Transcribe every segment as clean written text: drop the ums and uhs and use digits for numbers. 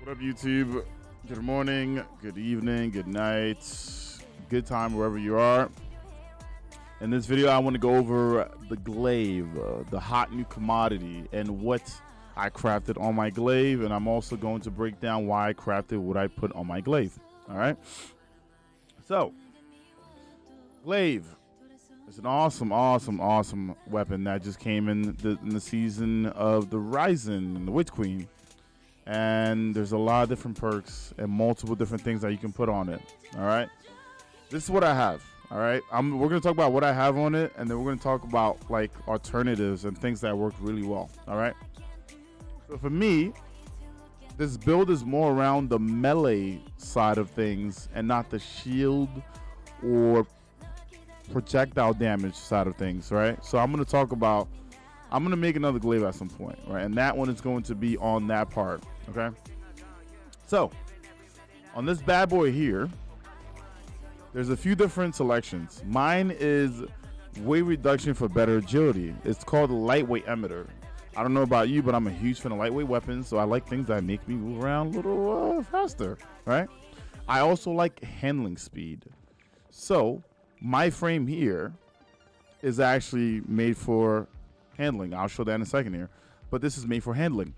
What up, YouTube? Good morning, good evening, good night, good time wherever you are. In this video, I want to go over the Glaive, the hot new commodity, and what I crafted on my Glaive. And I'm also going to break down why I crafted what I put on my Glaive. All right. So, Glaive is an awesome weapon that just came in the season of the Rising and the Witch Queen. And there's a lot of different perks and multiple different things that you can put on it. All right, this is what I have. All right, we're gonna talk about what I have on it, and then we're gonna talk about like alternatives and things that worked really well. All right, so for me, this build is more around the melee side of things and not the shield or projectile damage side of things. Right, so I'm gonna make another Glaive at some point, right? And that one is going to be on that part, okay? So, on this bad boy here, there's a few different selections. Mine is weight reduction for better agility. It's called the lightweight emitter. I don't know about you, but I'm a huge fan of lightweight weapons, so I like things that make me move around a little faster, right? I also like handling speed. So, my frame here is actually made for handling. I'll show that in a second here, but this is made for handling.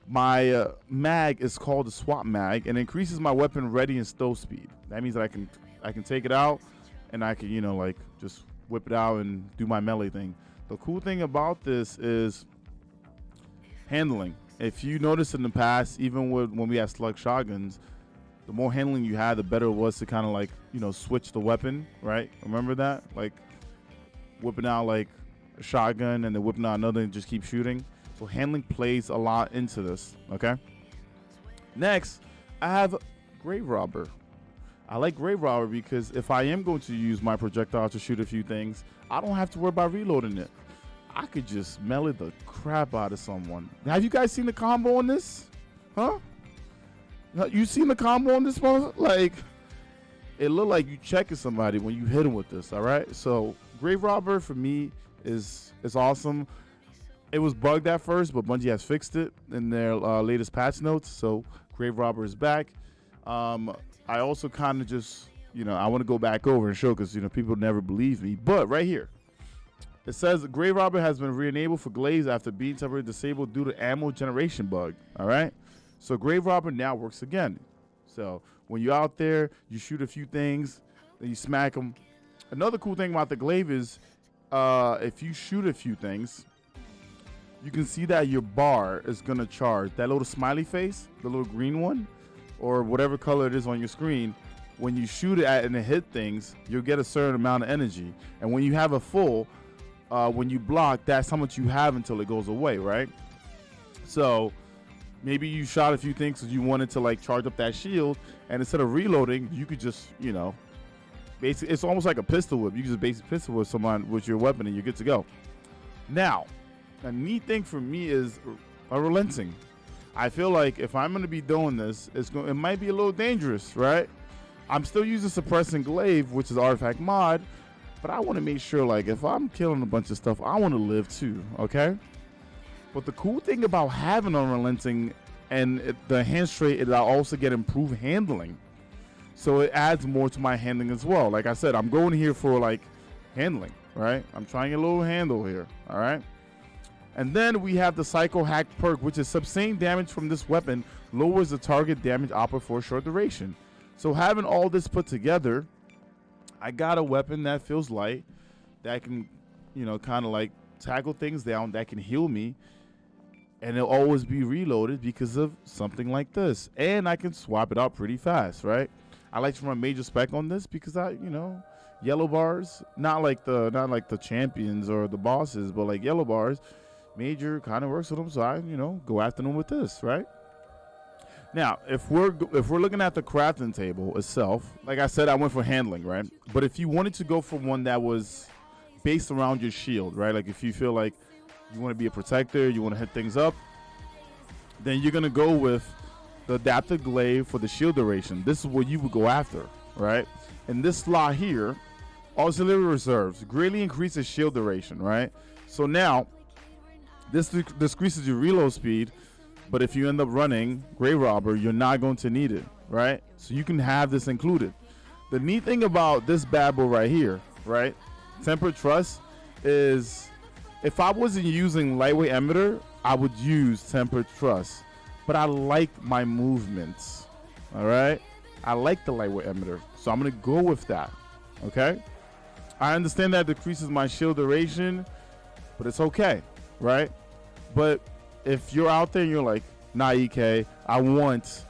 My mag is called the swap mag and increases my weapon ready and stow speed. That means that I can take it out and I can, you know, like just whip it out and do my melee thing. The cool thing about this is handling. If you notice in the past, even when we had slug shotguns, the more handling you had, the better it was to kind of like, you know, switch the weapon, right? Remember that? Like whipping out like a shotgun and then whipping out another and just keep shooting. So handling plays a lot into this, okay? Next, I have Grave Robber. I like Grave Robber because if I am going to use my projectile to shoot a few things, I don't have to worry about reloading it. I could just melee the crap out of someone. Have you guys seen the combo on this? Huh? You seen the combo on this one? Like, it looked like you checking somebody when you hit him with this, all right? So Grave Robber for me is awesome. It was bugged at first, but Bungie has fixed it in their latest patch notes. So Grave Robber is back. I also kind of just, you know, I want to go back over and show because, you know, people never believe me. But right here, it says Grave Robber has been re-enabled for Glaives after being temporarily disabled due to ammo generation bug. All right. So Grave Robber now works again. So when you're out there, you shoot a few things, then you smack them. Another cool thing about the Glaive is if you shoot a few things, you can see that your bar is gonna charge. That little smiley face, the little green one, or whatever color it is on your screen, when you shoot it at and it hit things, you'll get a certain amount of energy. And when you have a full, when you block, that's how much you have until it goes away, right? So maybe you shot a few things because you wanted to like charge up that shield, and instead of reloading, you could just, you know, basically, it's almost like a pistol whip. You can just basically pistol whip someone with your weapon and you're good to go. Now, a neat thing for me is a relenting. I feel like if I'm going to be doing this, it might be a little dangerous, right? I'm still using suppressing Glaive, which is artifact mod, but I want to make sure, like, if I'm killing a bunch of stuff, I want to live too, okay? But the cool thing about having unrelenting and the hand straight is I also get improved handling. So it adds more to my handling as well. Like I said, I'm going here for like handling, right? I'm trying a little handle here, all right? And then we have the Psycho Hack perk, which is sustain damage from this weapon, lowers the target damage output for a short duration. So having all this put together, I got a weapon that feels light, that can, you know, kind of like tackle things down, that can heal me, and it'll always be reloaded because of something like this. And I can swap it out pretty fast, right? I like to run major spec on this because you know, yellow bars, not like the champions or the bosses, but like yellow bars, major kind of works with them. So I, you know, go after them with this, right? Now, if we're looking at the crafting table itself, like I said, I went for handling, right? But if you wanted to go for one that was based around your shield, right? Like if you feel like you want to be a protector, you want to hit things up, then you're gonna go with the adaptive Glaive for the shield duration. This is what you would go after, right? In this slot here, auxiliary reserves greatly increases shield duration, right? So now this decreases your reload speed, But if you end up running Grave Robber, you're not going to need it, right? So you can have this included. The neat thing about this bad boy right here, right? Tempered Trust is, if I wasn't using lightweight emitter, I would use Tempered Trust. But I like my movements, all right? I like the lightweight emitter, so I'm gonna go with that, okay? I understand that decreases my shield duration, but it's okay, right? But if you're out there and you're like, nah, EK, I want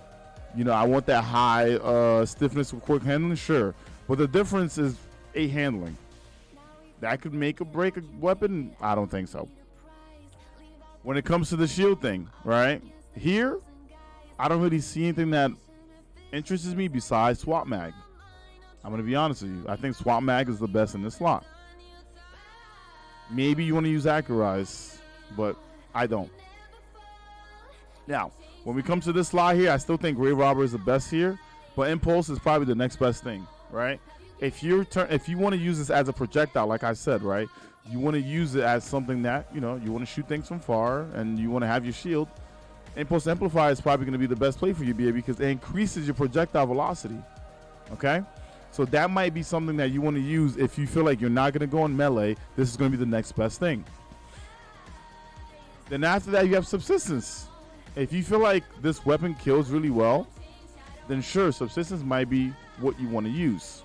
that high stiffness with quick handling, sure. But the difference is 8 handling. That could make or break a weapon? I don't think so. When it comes to the shield thing, right? Here, I don't really see anything that interests me besides Swap Mag. I'm going to be honest with you. I think Swap Mag is the best in this slot. Maybe you want to use Accurize, but I don't. Now, when we come to this slot here, I still think Grave Robber is the best here, but Impulse is probably the next best thing, right? If you want to use this as a projectile, like I said, right? You want to use it as something that, you want to shoot things from far and you want to have your shield. Impulse Amplify is probably going to be the best play for you, BA, because it increases your projectile velocity, okay? So that might be something that you want to use if you feel like you're not going to go in melee. This is going to be the next best thing. Then after that, you have Subsistence. If you feel like this weapon kills really well, then sure, Subsistence might be what you want to use.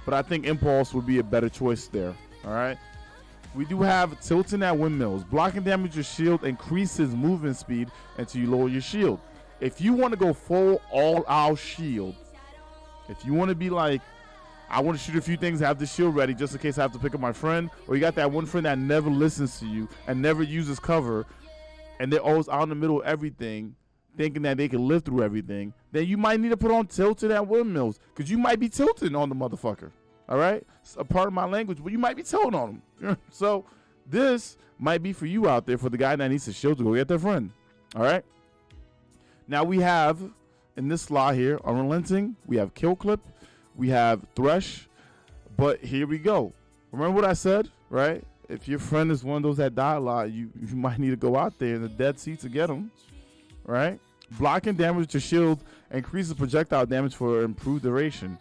But I think Impulse would be a better choice there, all right? We do have Tilting at Windmills. Blocking damage your shield increases movement speed until you lower your shield. If you want to go full all-out shield, if you want to be like, I want to shoot a few things, have the shield ready just in case I have to pick up my friend, or you got that one friend that never listens to you and never uses cover, and they're always out in the middle of everything, thinking that they can live through everything, then you might need to put on Tilted at Windmills, because you might be tilting on the motherfucker, all right? It's a part of my language, but you might be tilting on him. So this might be for you out there, for the guy that needs to shield to go get their friend, all right? Now we have, in this slot here, Unrelenting, we have Kill Clip, we have Thresh, but here we go. Remember what I said, right? If your friend is one of those that die a lot, you might need to go out there in the dead sea to get them, right? Blocking damage with your shield increases projectile damage for improved duration,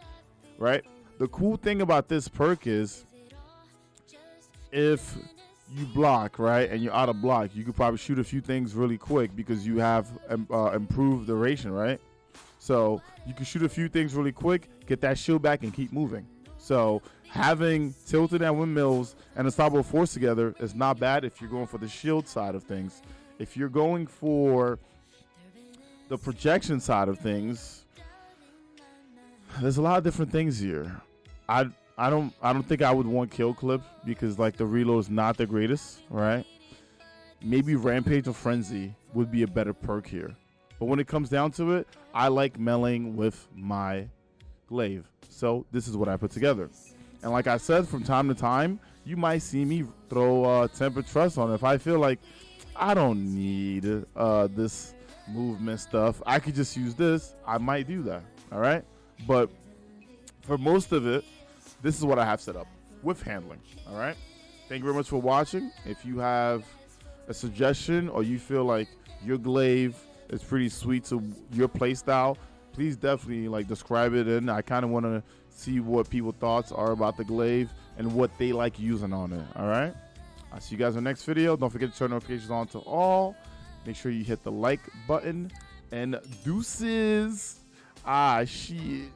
right? The cool thing about this perk is if you block, right, and you're out of block, you could probably shoot a few things really quick because you have improved duration, right? So you can shoot a few things really quick, get that shield back, and keep moving. So having Tilted at Windmills and Unstoppable Force together is not bad if you're going for the shield side of things. If you're going for the projection side of things, there's a lot of different things here. I don't think I would want Kill Clip because like the reload is not the greatest, right? Maybe Rampage or Frenzy would be a better perk here. But when it comes down to it, I like meleeing with my Glaive. So this is what I put together. And like I said, from time to time, you might see me throw Tempered Trust on. If I feel like I don't need this movement stuff, I could just use this, I might do that, all right? But for most of it, this is what I have set up with handling, all right? Thank you very much for watching. If you have a suggestion or you feel like your Glaive is pretty sweet to your playstyle, please definitely like describe it, and I kind of want to see what people's thoughts are about the Glaive and what they like using on it, all right? I'll see you guys in the next video. Don't forget to turn notifications on to all. Make sure you hit the like button, and deuces. Ah, shit.